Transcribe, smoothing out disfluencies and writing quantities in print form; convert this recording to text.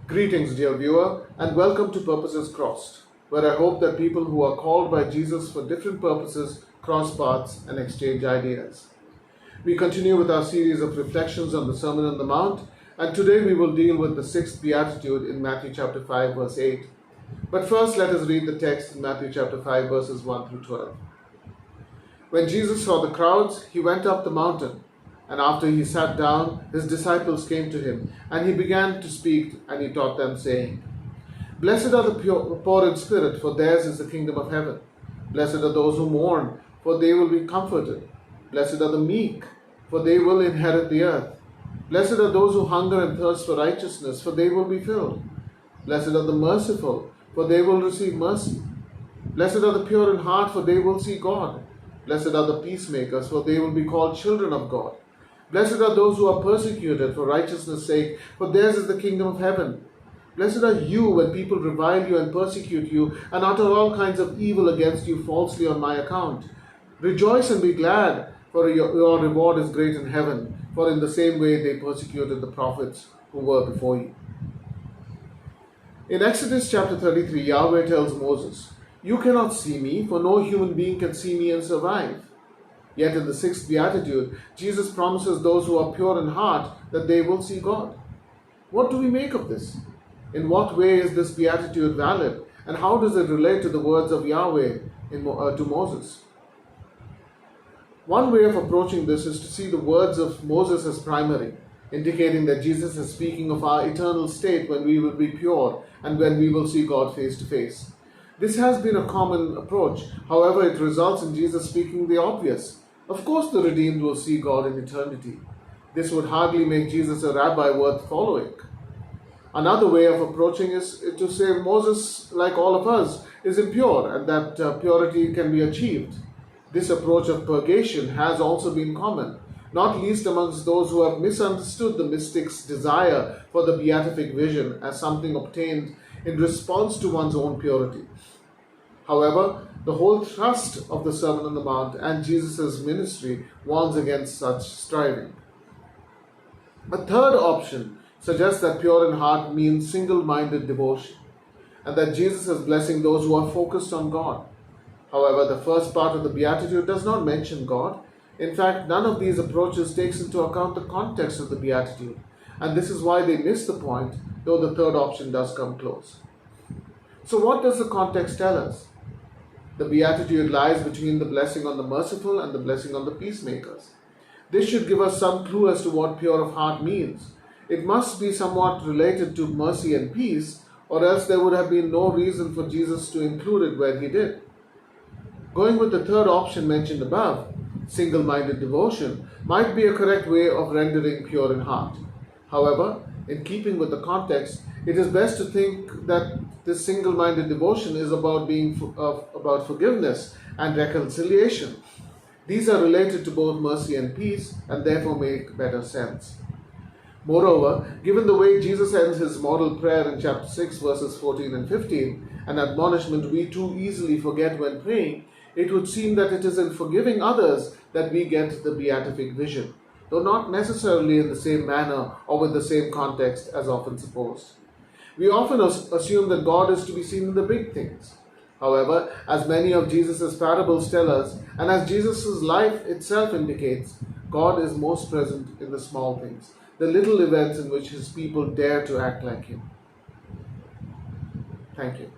Greetings, dear viewer, and welcome to Purposes Crossed, where I hope that people who are called by Jesus for different purposes cross paths and exchange ideas. We continue with our series of reflections on the Sermon on the Mount, and today we will deal with the sixth beatitude in Matthew chapter 5, verse 8. But first, let us read the text in Matthew chapter 5, verses 1 through 12. When Jesus saw the crowds, he went up the mountain. And after he sat down, his disciples came to him, and he began to speak, and he taught them, saying, Blessed are the poor in spirit, for theirs is the kingdom of heaven. Blessed are those who mourn, for they will be comforted. Blessed are the meek, for they will inherit the earth. Blessed are those who hunger and thirst for righteousness, for they will be filled. Blessed are the merciful, for they will receive mercy. Blessed are the pure in heart, for they will see God. Blessed are the peacemakers, for they will be called children of God. Blessed are those who are persecuted for righteousness' sake, for theirs is the kingdom of heaven. Blessed are you when people revile you and persecute you and utter all kinds of evil against you falsely on my account. Rejoice and be glad, for your reward is great in heaven, for in the same way they persecuted the prophets who were before you. In Exodus chapter 33, Yahweh tells Moses, You cannot see me, for no human being can see me and survive. Yet in the sixth beatitude, Jesus promises those who are pure in heart that they will see God. What do we make of this? In what way is this beatitude valid? And how does it relate to the words of Yahweh to Moses? One way of approaching this is to see the words of Moses as primary, indicating that Jesus is speaking of our eternal state when we will be pure and when we will see God face to face. This has been a common approach. However, it results in Jesus speaking the obvious. Of course, the redeemed will see God in eternity. This would hardly make Jesus a rabbi worth following. Another way of approaching is to say Moses, like all of us, is impure and that purity can be achieved. This approach of purgation has also been common, not least amongst those who have misunderstood the mystic's desire for the beatific vision as something obtained in response to one's own purity. However, the whole thrust of the Sermon on the Mount and Jesus' ministry warns against such striving. A third option suggests that pure in heart means single-minded devotion, and that Jesus is blessing those who are focused on God. However, the first part of the Beatitude does not mention God. In fact, none of these approaches takes into account the context of the Beatitude, and this is why they miss the point, though the third option does come close. So what does the context tell us? The beatitude lies between the blessing on the merciful and the blessing on the peacemakers. This should give us some clue as to what pure of heart means. It must be somewhat related to mercy and peace, or else there would have been no reason for Jesus to include it where he did. Going with the third option mentioned above, single-minded devotion, might be a correct way of rendering pure in heart. However, in keeping with the context, it is best to think that this single-minded devotion is about about forgiveness and reconciliation. These are related to both mercy and peace and therefore make better sense. Moreover, given the way Jesus ends his model prayer in chapter 6 verses 14 and 15, an admonishment we too easily forget when praying, it would seem that it is in forgiving others that we get the beatific vision, though not necessarily in the same manner or with the same context as often supposed. We often assume that God is to be seen in the big things. However, as many of Jesus' parables tell us, and as Jesus' life itself indicates, God is most present in the small things, the little events in which his people dare to act like him. Thank you.